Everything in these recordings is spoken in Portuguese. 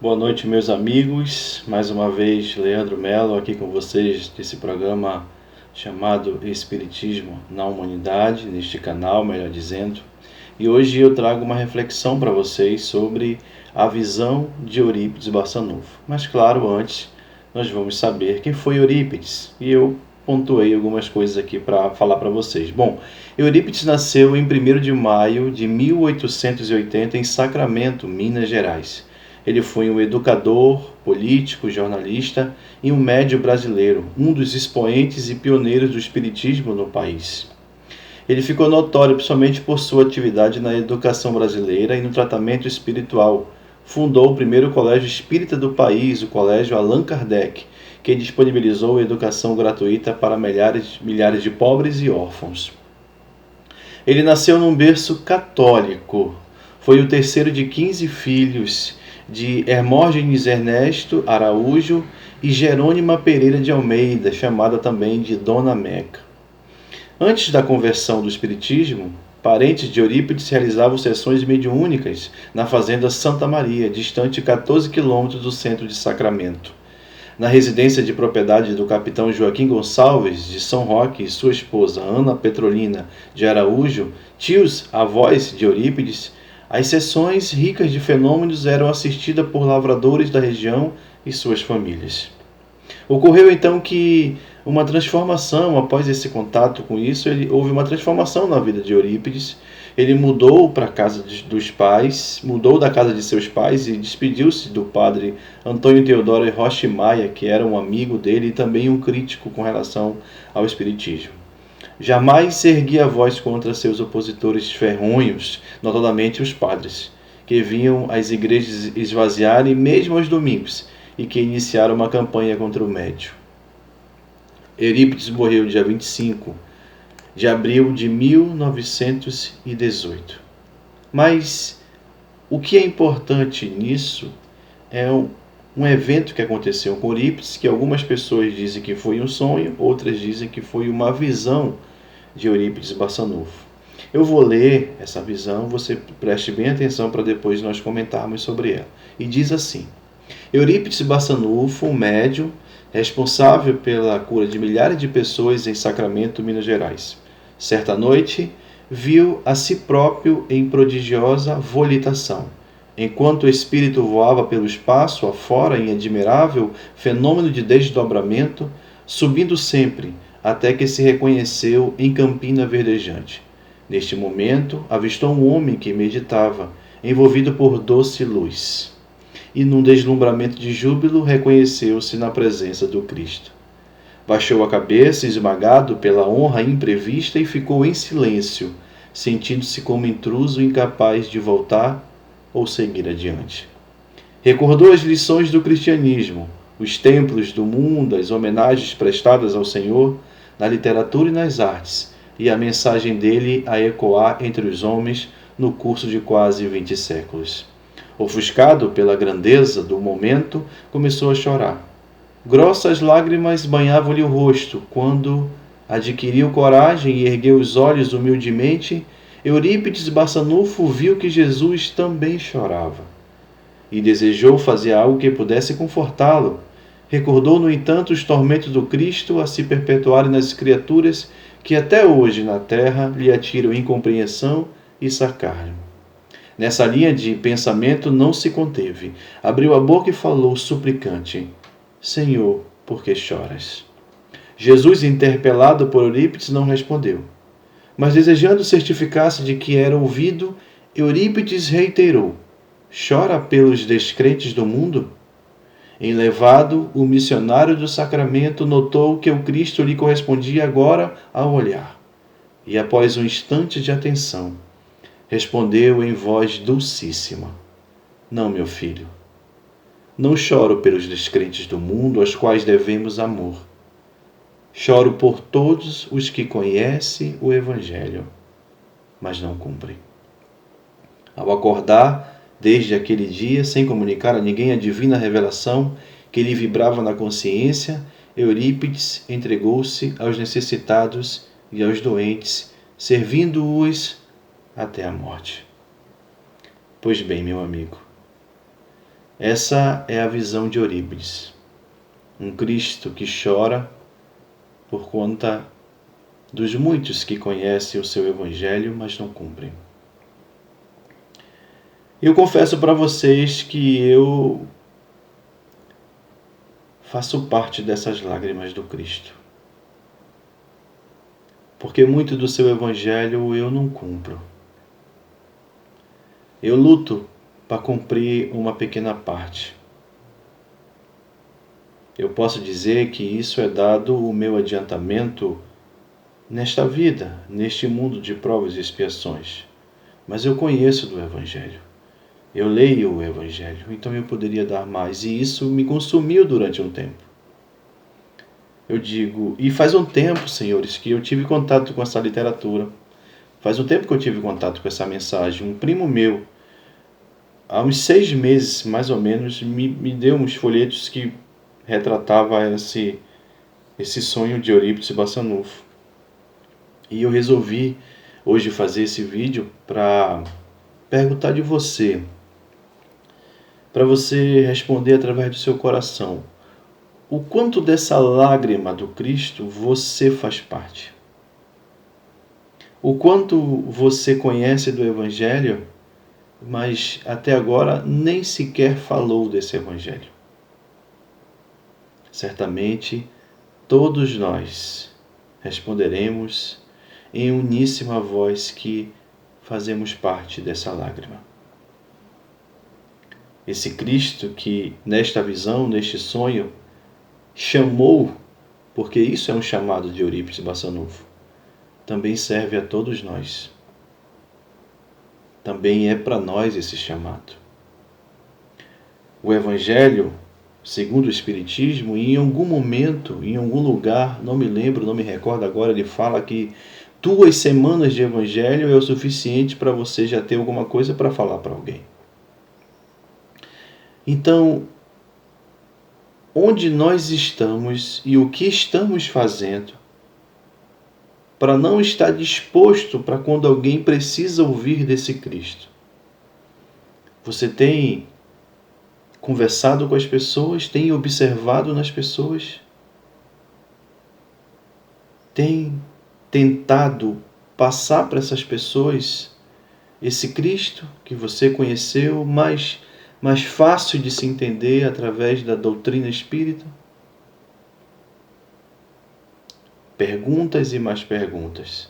Boa noite, meus amigos. Mais uma vez, Leandro Mello aqui com vocês desse programa chamado Espiritismo na Humanidade, neste canal, melhor dizendo. E hoje eu trago uma reflexão para vocês sobre a visão de Eurípides Barçanufo. Mas claro, antes nós vamos saber quem foi Eurípides. E eu pontuei algumas coisas aqui para falar para vocês. Bom, Eurípides nasceu em 1º de maio de 1880 em Sacramento, Minas Gerais. Ele foi um educador, político, jornalista e um médium brasileiro, um dos expoentes e pioneiros do espiritismo no país. Ele ficou notório principalmente por sua atividade na educação brasileira e no tratamento espiritual. Fundou o primeiro colégio espírita do país, o Colégio Allan Kardec, que disponibilizou educação gratuita para milhares de pobres e órfãos. Ele nasceu num berço católico. Foi o terceiro de 15 filhos de Hermógenes Ernesto Araújo e Jerônima Pereira de Almeida, chamada também de Dona Meca. Antes da conversão do espiritismo, parentes de Eurípides realizavam sessões mediúnicas na fazenda Santa Maria, distante 14 quilômetros do centro de Sacramento. Na residência de propriedade do capitão Joaquim Gonçalves de São Roque e sua esposa Ana Petrolina de Araújo, tios avós de Eurípides, as sessões ricas de fenômenos eram assistidas por lavradores da região e suas famílias. Ocorreu então que uma transformação, após esse contato com isso, houve uma transformação na vida de Eurípides. Ele mudou para a casa dos pais, mudou da casa de seus pais e despediu-se do padre Antônio Teodoro Rocha Maia, que era um amigo dele e também um crítico com relação ao espiritismo. Jamais erguia a voz contra seus opositores ferronhos, notadamente os padres, que viam as igrejas esvaziarem mesmo aos domingos e que iniciaram uma campanha contra o médium. Eurípides morreu dia 25 de abril de 1918. Mas o que é importante nisso é um evento que aconteceu com Eurípides, que algumas pessoas dizem que foi um sonho, outras dizem que foi uma visão de Eurípides Barçanufo. Eu vou ler essa visão, você preste bem atenção para depois nós comentarmos sobre ela. E diz assim: Eurípides Barçanufo, um médium, responsável pela cura de milhares de pessoas em Sacramento, Minas Gerais. Certa noite, viu a si próprio em prodigiosa volitação. Enquanto o espírito voava pelo espaço afora em admirável fenômeno de desdobramento, subindo sempre, até que se reconheceu em campina verdejante. Neste momento, avistou um homem que meditava, envolvido por doce luz. E num deslumbramento de júbilo, reconheceu-se na presença do Cristo. Baixou a cabeça, esmagado pela honra imprevista, e ficou em silêncio, sentindo-se como intruso, incapaz de voltar ou seguir adiante. Recordou as lições do cristianismo, os templos do mundo, as homenagens prestadas ao Senhor na literatura e nas artes, e a mensagem dele a ecoar entre os homens no curso de quase 20 séculos. Ofuscado pela grandeza do momento, começou a chorar. Grossas lágrimas banhavam-lhe o rosto. Quando adquiriu coragem e ergueu os olhos humildemente, Eurípides Barçanufo viu que Jesus também chorava e desejou fazer algo que pudesse confortá-lo. Recordou, no entanto, os tormentos do Cristo a se perpetuarem nas criaturas que até hoje na terra lhe atiram incompreensão e sacárnio. Nessa linha de pensamento não se conteve. Abriu a boca e falou suplicante: Senhor, por que choras? Jesus, interpelado por Eurípides, não respondeu. Mas, desejando certificar-se de que era ouvido, Eurípides reiterou: Chora pelos descrentes do mundo? Enlevado, o missionário do sacramento notou que o Cristo lhe correspondia agora ao olhar. E, após um instante de atenção, respondeu em voz dulcíssima: Não, meu filho. Não choro pelos descrentes do mundo, aos quais devemos amor. Choro por todos os que conhecem o Evangelho, mas não cumprem. Ao acordar, desde aquele dia, sem comunicar a ninguém a divina revelação que lhe vibrava na consciência, Eurípides entregou-se aos necessitados e aos doentes, servindo-os até a morte. Pois bem, meu amigo, Essa é a visão de Eurípides. Um Cristo que chora por conta dos muitos que conhecem o seu Evangelho, mas não cumprem. Eu confesso para vocês que eu faço parte dessas lágrimas do Cristo. Porque muito do seu Evangelho eu não cumpro. Eu luto para cumprir uma pequena parte. Eu posso dizer que isso é dado o meu adiantamento nesta vida, neste mundo de provas e expiações. Mas eu conheço do Evangelho. Eu leio o Evangelho, então eu poderia dar mais. E isso me consumiu durante um tempo. Eu digo, e faz um tempo, senhores, que eu tive contato com essa literatura. Faz um tempo que eu tive contato com essa mensagem. Um primo meu, há uns 6 meses, mais ou menos, me deu uns folhetos que retratava esse sonho de Eurípides Barçanufo. E eu resolvi hoje fazer esse vídeo para perguntar de você, para você responder através do seu coração. O quanto dessa lágrima do Cristo você faz parte? O quanto você conhece do Evangelho, mas até agora nem sequer falou desse Evangelho? Certamente todos nós responderemos em uníssima voz que fazemos parte dessa lágrima. Esse Cristo que nesta visão, neste sonho, chamou, porque isso é um chamado de Eurípides Barçanufo, também serve a todos nós. Também é para nós esse chamado. O Evangelho, segundo o Espiritismo, em algum momento, em algum lugar, não me lembro, não me recordo agora, ele fala que 2 semanas de Evangelho é o suficiente para você já ter alguma coisa para falar para alguém. Então, onde nós estamos e o que estamos fazendo para não estar disposto para quando alguém precisa ouvir desse Cristo? Você tem conversado com as pessoas? Tem observado nas pessoas? Tem tentado passar para essas pessoas esse Cristo que você conheceu, mais fácil de se entender através da doutrina espírita? Perguntas e mais perguntas.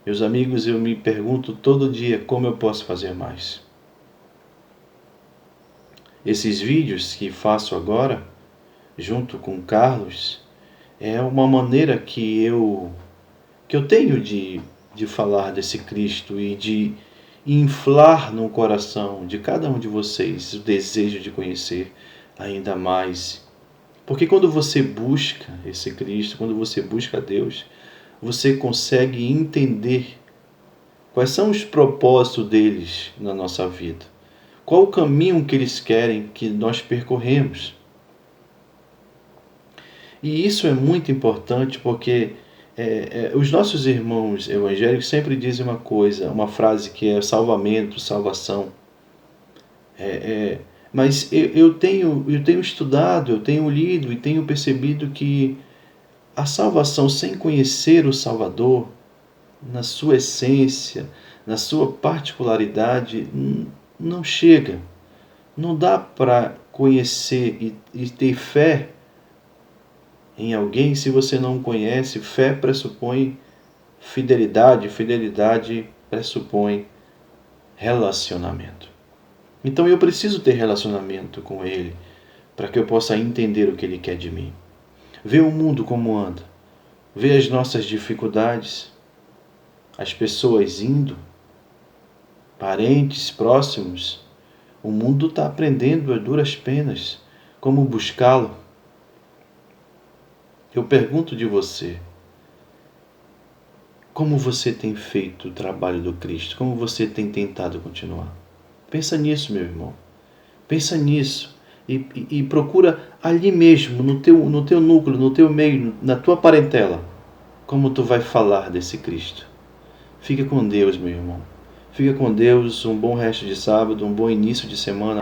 Meus amigos, eu me pergunto todo dia como eu posso fazer mais. Esses vídeos que faço agora, junto com o Carlos, é uma maneira que eu tenho de falar desse Cristo e de inflar no coração de cada um de vocês o desejo de conhecer ainda mais. Porque quando você busca esse Cristo, quando você busca Deus, você consegue entender quais são os propósitos deles na nossa vida. Qual o caminho que eles querem que nós percorremos. E isso é muito importante porque os nossos irmãos evangélicos sempre dizem uma coisa, uma frase que é salvamento, salvação. Mas eu tenho estudado, eu tenho lido e tenho percebido que a salvação sem conhecer o Salvador, na sua essência, na sua particularidade, não chega. Não dá para conhecer e ter fé em alguém se você não conhece. Fé pressupõe fidelidade, fidelidade pressupõe relacionamento. Então eu preciso ter relacionamento com Ele para que eu possa entender o que Ele quer de mim. Ver o mundo como anda, ver as nossas dificuldades, as pessoas indo, parentes próximos. O mundo está aprendendo a duras penas como buscá-lo. Eu pergunto de você, como você tem feito o trabalho do Cristo? Como você tem tentado continuar? Pensa nisso, meu irmão. Pensa nisso e procura ali mesmo, no teu núcleo, no teu meio, na tua parentela, como tu vai falar desse Cristo. Fica com Deus, meu irmão. Fica com Deus, um bom resto de sábado, um bom início de semana.